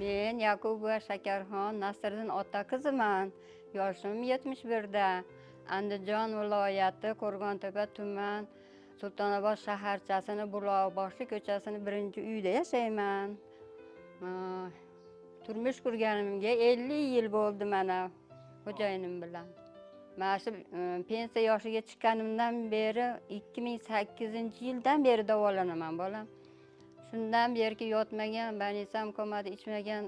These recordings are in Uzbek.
Men Yakubova Shakarxon Nasriddin ota qiziman. Yoshim 71da. Andijon viloyati Qo'rg'ontepa tuman Sultonobod shaharchasini Buloqboshi ko'chasini 1-uyda yashayman. Turmush qurganimga 50 yil bo'ldi mana xo'jayinim bilan. Mana shu pensiya yoshiga chiqqanimdan beri 2008-yildan beri davolanaman bolam. Shundan berki yotmagan, banisam qolmadi, ichmagan,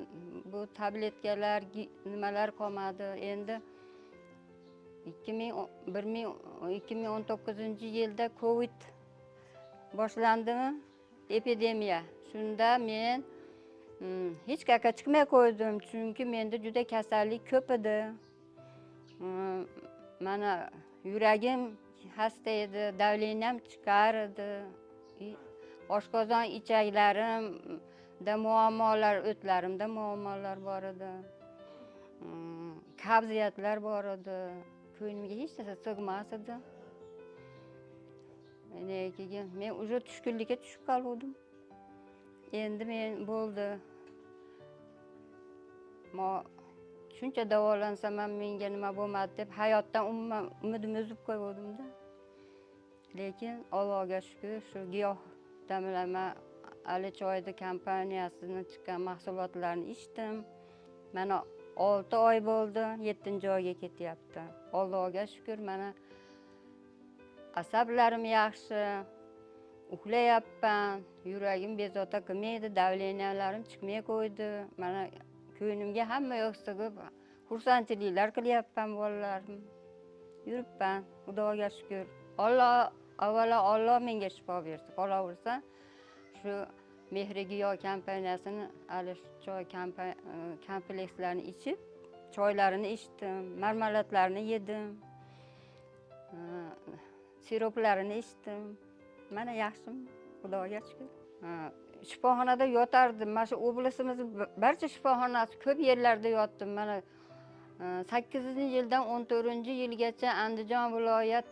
bu tabletkalar, nimalar qolmadi. Endi 2019-yilda Covid boshlandimi? Epidemiya. Shunda men hech qayerga chiqmay qo'ydim, chunki menda juda kasallik ko'p edi. Mana yuragim xasta edi, davleniyam chiqar edi. Oshqozon ichaklarimda muammolar, o'tlarimda muammolar bor edi. Qabziyatlar bor edi. Ko'nglimga hech narsa sig'mas edi. Keyin men уже tushkunlikka tushib qoldim. Endi men bo'ldi. Shuncha davolansam ham menga nima bo'lmadi deb hayotdan umuman umidimni uzib qo'ygandim-da. Lekin Allohga shukr, shu giyoh damlama Ali Choydi kompaniyasining chiqqan mahsulotlarini ichdim. Mana 6 oy bo'ldi, 7-oyga ketyapti. Allohga shukr, mana asablarim yaxshi, uxlayapman, yuragim bezovta qilmaydi, davleniyalarim chiqmay qo'ydi. Mana ko'nglimga hamma yoq sig'ib, xursandchiliklar qilyapman bolalarim. Yuribman, Xudoga shukr. Avvalo Alloh menga shifo bersin. Qolaversa, shu Mehrigiyo kompaniyasining Ali choy komplekslarini ichib, choylarini ichdim, marmaladlarini yedim. Siroplarini ichdim. Mana yaxshim, Xudoga shukr. Shifoxonada yotardim. Mana shu oblastimizning barcha shifoxonasi ko'p yerlarda yotdim. Mana 8-yildan 14-yilgacha Andijon viloyat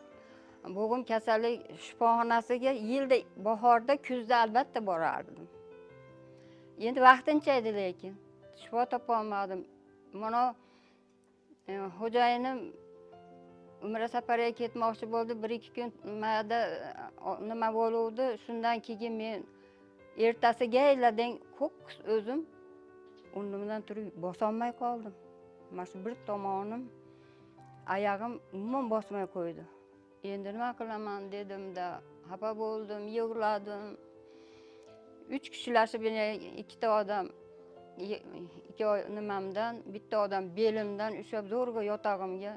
bo'g'im kasallik shifoxonasiga yilda bahorda, kuzda albatta borardim. Endi vaqtincha edi, lekin shifo topa olmadim. Mana xo'jayinim Umra safariga ketmoqchi bo'ldi. 1-2 kun nima bo'luvdi. Shundan keyin men ertasiga ko'k o'zim o'rnimdan turib bosolmay qoldim. Mana shu bir tomonim oyog'im umuman bosmay qo'ydi. Endi nima qilaman dedim-da, xafa bo'ldim, yig'ladim. 3 kishilashib ikkita odam nimamdan, bitta odam belimdan ushlab zo'rg'a yotog'imga,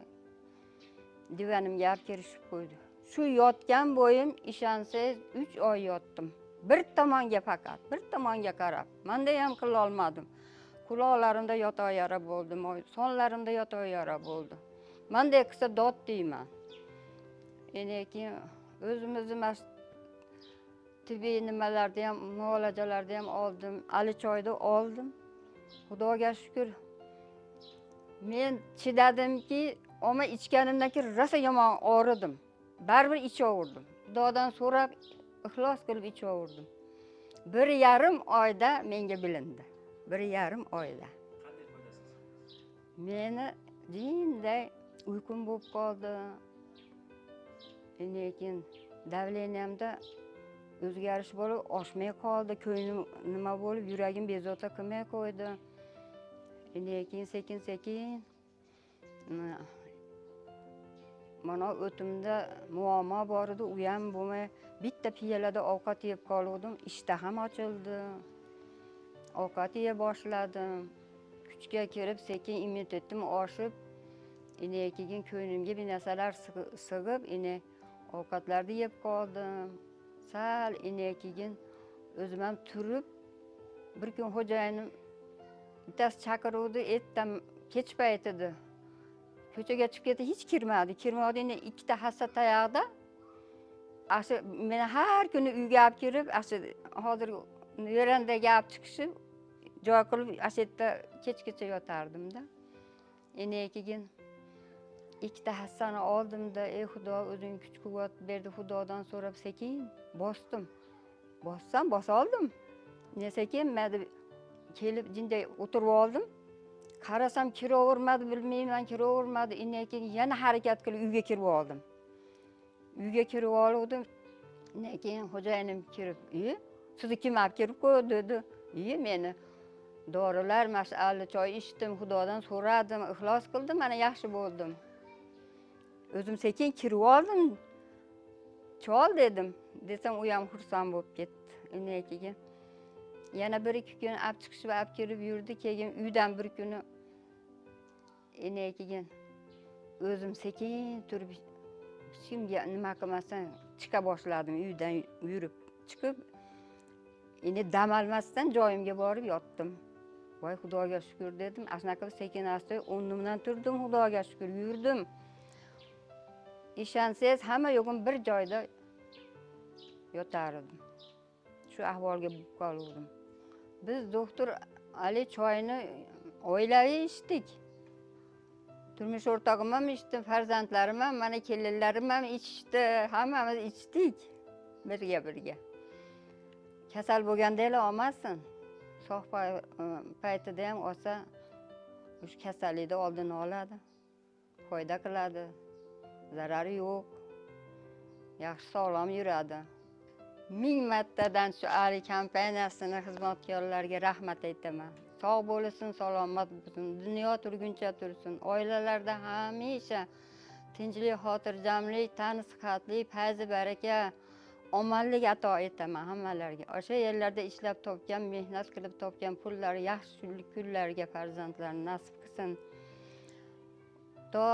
divanimga olib kirishib qo'ydi. Shu yotgan bo'yim, ishonsangiz 3 oy yotdim. Bir tomonga faqat, bir tomonga qarab. Menda ham qila olmadim. Quloqlarimda yotoq yara bo'ldi, sonlarimda yotoq yara bo'ldi. Menday qilsa dod deyman. Keyin o'zimizni tibbiy nimalarda ham, muolajalarda ham oldim, Ali choyda oldim. Xudoga shukr. Men chidadimki, ama ichganimdan keyin rosa yomon og'ridim. Baribir ichaverdim. Xudodan so'rab, ixlos qilib ichaverdim. 1,5 oyda menga bilindi. 1,5 oyda. Qanday foydasiz? Meni jinday uyqum bo'lib qoldi. Lekin davleniyamda o'zgarish bo'lib, oshmay qoldi. Ko'nglim nima bo'lib, yuragim bezovta qilmay qo'ydi. Lekin sekin-sekin mana o'timda muammo bor edi, u ham bo'lmay, bitta piyalada ovqat yeb qoldim, ishtaham ochildi. Ovqat yeya boshladim. Kuchga kirib, sekin immunitetim oshib, keyin ko'nglimga bir narsalar sig'ib, ovqatlarni yeb qoldim. Sal keyin o'zim ham turib, bir kun xo'jayinim bittasi chaqiruvdi, ertam kech payt edi. Ko'chaga chiqib ketdi, hech kirmadi. Kirmadi, ikkita hassa tayoqda. Meni har kuni uyga olib kirib, hozir verandaga olib chiqishib, joy qilib, yerda kechgacha yotardim-da. Keyin ikkita hassani oldim-da, ey Xudo, o'zing kuch-quvvat berdi, Xudodan so'rab sekin bosdim. Bossam, bosa oldim. Sekin kelib jinday o'tirib oldim. Qarasam kiravermadi, bilmayman, kiravermadi. Undan keyin yana harakat qilib uyga kirib oldim. Uyga kirib oldim. Undan keyin xo'jayinim kirib, sizni kim olib kirib qo'ydi dedi. Meni dorilar, mash'alli choy ichdim, Xudodan so'radim, ixlos qildim, mana yaxshi bo'ldim. O'zim sekin kirib oldim. Chol dedim. Desam, u ham xursand bo'lib ketdi. Undan keyin yana 1-2 kun olib chiqishib, olib kelib yurdi. Keyin uydan bir kuni undan keyin o'zim sekin turib hech kimga nima qilmasdan chiqa boshladim. Uydan yurib chiqib, endi dam olmasdan joyimga borib yotdim. Voy Xudoga shukr dedim. Ashunaqa sekin asta o'rnimdan turdim, Xudoga shukr yurdim. Ishonsangiz, hamma yo'g'im bir joyda yotardim. Shu ahvolga qoldim. Biz doktor Ali choyni oilaviy ichdik. Turmush o'rtog'im ham ichdi, farzandlarim ham, mana kelinlarim ham ichdi, hammamiz ichdik birga. Kasal bo'lganda olmasin. Sog' paytida ham olsa, o'sha kasallikni oldini oladi. Foyda qiladi. Zarari yo'q. Yaxshi sog'lom yuradi. 1000 martadan shu Ali kompaniyasining xizmatkorlariga rahmat aytaman. Sog' bo'lsin, salomat bo'lsin, dunyo turguncha tursin. Oilalarda hamisha tinchlik, xotirjamlik, tansihatlik, fayz baraka, omonlik ato etaman hammalarga. O'sha yerlarda ishlab topgan, mehnat qilib topgan pullari yaxshi kunlarga farzandlarni nasib qilsin. To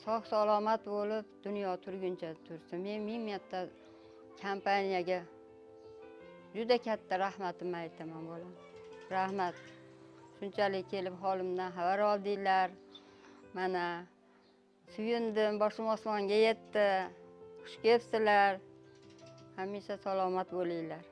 sog' salomat bo'lib, dunyo turguncha tursin. Men 1000 marta kompaniyaga juda katta rahmatimni aytaman bolam. Rahmat. Shunchalik kelib holimdan xabar oldinglar. Mana suyundim, boshim osmonga yetdi. Xush kelibsizlar. Hamisha salomat bo'linglar.